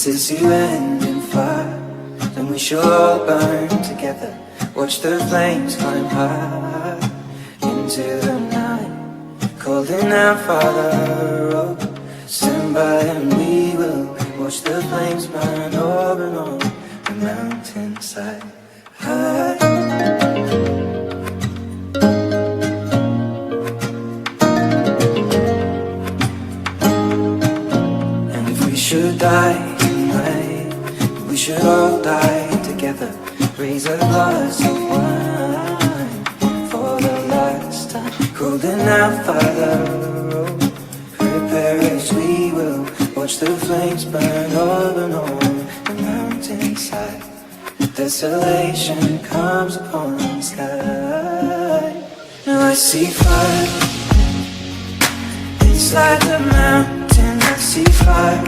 is you and in fire, then we shall all burn together. Watch the flames climb high into the night, calling out Father, oh, stand by and we will watch the flames burn over and on the mountainside. And if we should die tonight, we should all die together. Raise a glass of wine for the last time, calling out Father, oh, prepare as we will watch the flames burn over and on the mountainside. Desolation comes upon the sky. Now I see fire, it's like the mountain. I see fire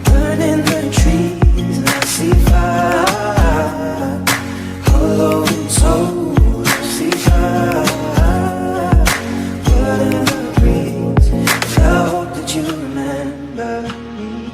burning the trees. And I see fire, hollow and soul. I see fire, whatever breeze. I hope that you remember me.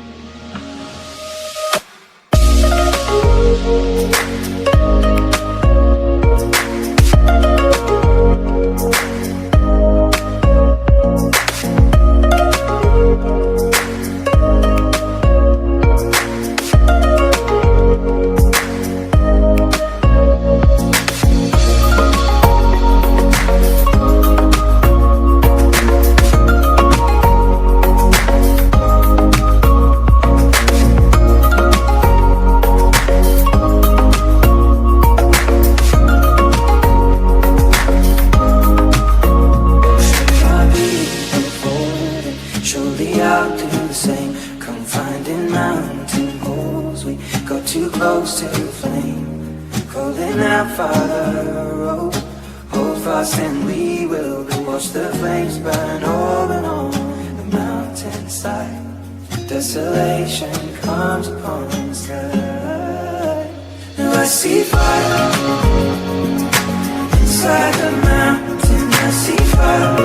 And we will watch the flames burn over and on the mountainside. Desolation comes upon the sky. Now I see fire inside the mountain. I see fire